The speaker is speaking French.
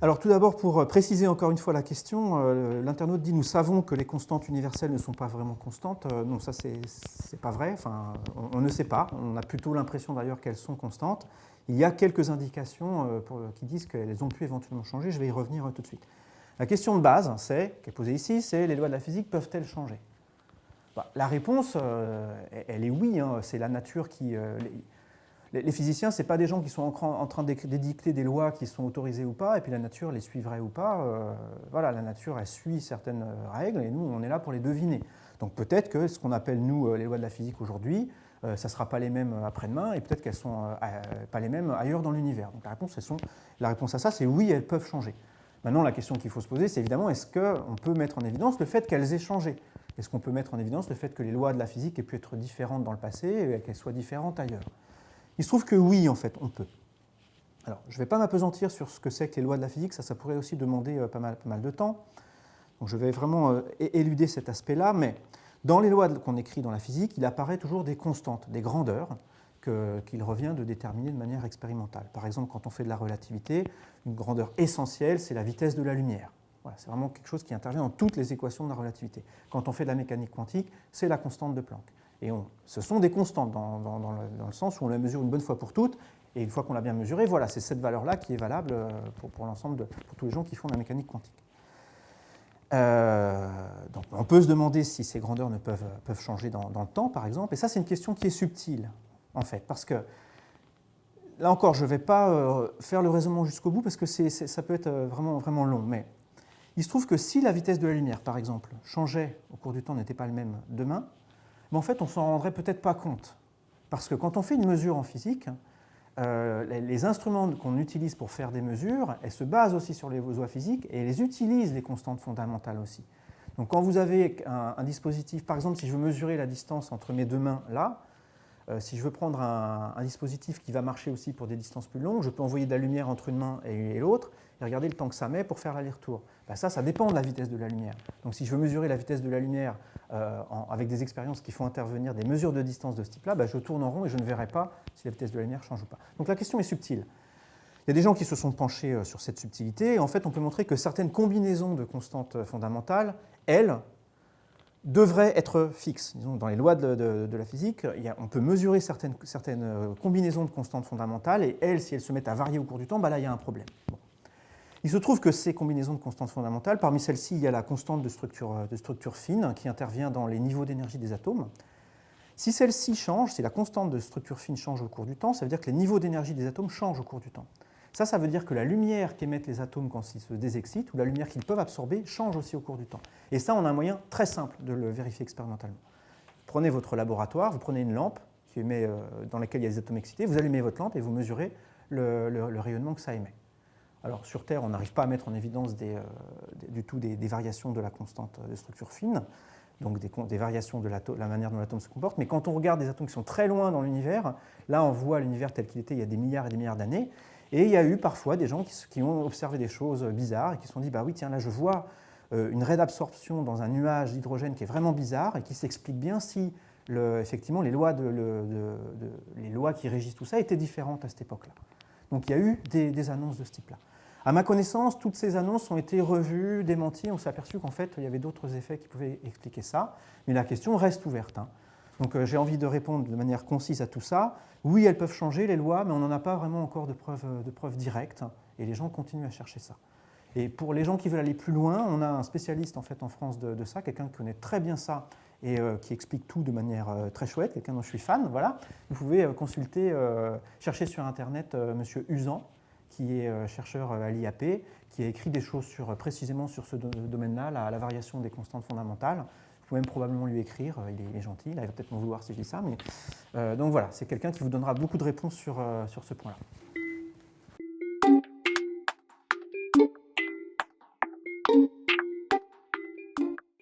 Alors tout d'abord, pour préciser encore une fois la question, l'internaute dit « Nous savons que les constantes universelles ne sont pas vraiment constantes ». Non, ça, c'est pas vrai. Enfin, on ne sait pas. On a plutôt l'impression d'ailleurs qu'elles sont constantes. Il y a quelques indications qui disent qu'elles ont pu éventuellement changer. Je vais y revenir tout de suite. La question de base, qui est posée ici, c'est « Les lois de la physique peuvent-elles changer ?» La réponse, elle est oui. C'est la nature qui... Les physiciens, ce n'est pas des gens qui sont en train d'édicter des lois qui sont autorisées ou pas, et puis la nature les suivrait ou pas. Voilà, la nature, elle suit certaines règles, et nous, on est là pour les deviner. Donc peut-être que ce qu'on appelle, nous, les lois de la physique aujourd'hui, ça ne sera pas les mêmes après-demain, et peut-être qu'elles ne sont pas les mêmes ailleurs dans l'univers. Donc la réponse à ça, c'est oui, elles peuvent changer. Maintenant, la question qu'il faut se poser, c'est évidemment, est-ce qu'on peut mettre en évidence le fait qu'elles aient changé? Est-ce qu'on peut mettre en évidence le fait que les lois de la physique aient pu être différentes dans le passé et qu'elles soient différentes ailleurs? Il se trouve que oui, en fait, on peut. Alors, je ne vais pas m'apesantir sur ce que c'est que les lois de la physique, ça pourrait aussi demander pas mal de temps. Donc, je vais vraiment éluder cet aspect-là, mais dans les lois qu'on écrit dans la physique, il apparaît toujours des constantes, des grandeurs qu'il revient de déterminer de manière expérimentale. Par exemple, quand on fait de la relativité, une grandeur essentielle, c'est la vitesse de la lumière. Voilà, c'est vraiment quelque chose qui intervient dans toutes les équations de la relativité. Quand on fait de la mécanique quantique, c'est la constante de Planck. Et ce sont des constantes dans le sens où on la mesure une bonne fois pour toutes, et une fois qu'on l'a bien mesurée, voilà, c'est cette valeur-là qui est valable pour l'ensemble, pour tous les gens qui font de la mécanique quantique. Donc on peut se demander si ces grandeurs peuvent changer dans le temps, par exemple, et ça c'est une question qui est subtile, en fait, parce que, là encore, je ne vais pas faire le raisonnement jusqu'au bout, parce que ça peut être vraiment long, mais il se trouve que si la vitesse de la lumière, par exemple, changeait au cours du temps, n'était pas le même demain, mais en fait, on ne s'en rendrait peut-être pas compte. Parce que quand on fait une mesure en physique, les instruments qu'on utilise pour faire des mesures, elles se basent aussi sur les lois physiques et elles utilisent les constantes fondamentales aussi. Donc quand vous avez un dispositif, par exemple, si je veux mesurer la distance entre mes deux mains là, si je veux prendre un dispositif qui va marcher aussi pour des distances plus longues, je peux envoyer de la lumière entre une main et l'autre et regarder le temps que ça met pour faire l'aller-retour. Ben ça dépend de la vitesse de la lumière. Donc si je veux mesurer la vitesse de la lumière avec des expériences qui font intervenir des mesures de distance de ce type-là, ben je tourne en rond et je ne verrai pas si la vitesse de la lumière change ou pas. Donc la question est subtile. Il y a des gens qui se sont penchés sur cette subtilité et en fait on peut montrer que certaines combinaisons de constantes fondamentales, elles, devraient être fixes. Disons, dans les lois de la physique, on peut mesurer certaines combinaisons de constantes fondamentales et elles, si elles se mettent à varier au cours du temps, ben là il y a un problème. Bon. Il se trouve que ces combinaisons de constantes fondamentales, parmi celles-ci, il y a la constante de structure fine qui intervient dans les niveaux d'énergie des atomes. Si celle-ci change, si la constante de structure fine change au cours du temps, ça veut dire que les niveaux d'énergie des atomes changent au cours du temps. Ça veut dire que la lumière qu'émettent les atomes quand ils se désexcitent, ou la lumière qu'ils peuvent absorber, change aussi au cours du temps. Et ça, on a un moyen très simple de le vérifier expérimentalement. Prenez votre laboratoire, vous prenez une lampe dans laquelle il y a des atomes excités, vous allumez votre lampe et vous mesurez le rayonnement que ça émet. Alors sur Terre, on n'arrive pas à mettre en évidence du tout des variations de la constante de structure fine, donc des variations de la manière dont l'atome se comporte, mais quand on regarde des atomes qui sont très loin dans l'univers, là on voit l'univers tel qu'il était il y a des milliards et des milliards d'années, et il y a eu parfois des gens qui ont observé des choses bizarres et qui se sont dit, bah oui, tiens, là je vois une raie d'absorption dans un nuage d'hydrogène qui est vraiment bizarre et qui s'explique bien si effectivement les lois qui régissent tout ça étaient différentes à cette époque-là. Donc il y a eu des annonces de ce type-là. À ma connaissance, toutes ces annonces ont été revues, démenties. On s'est aperçu qu'en fait, il y avait d'autres effets qui pouvaient expliquer ça. Mais la question reste ouverte. Donc j'ai envie de répondre de manière concise à tout ça. Oui, elles peuvent changer, les lois, mais on n'en a pas vraiment encore de preuves directes. Et les gens continuent à chercher ça. Et pour les gens qui veulent aller plus loin, on a un spécialiste en fait en France de ça, quelqu'un qui connaît très bien ça et qui explique tout de manière très chouette, quelqu'un dont je suis fan. Voilà. Vous pouvez consulter, chercher sur Internet Monsieur Uzan, qui est chercheur à l'IAP, qui a écrit des choses précisément sur ce domaine-là, la variation des constantes fondamentales. Vous pouvez même probablement lui écrire, il est gentil, là, il va peut-être m'en vouloir si je dis ça. Mais, donc voilà, c'est quelqu'un qui vous donnera beaucoup de réponses sur ce point-là.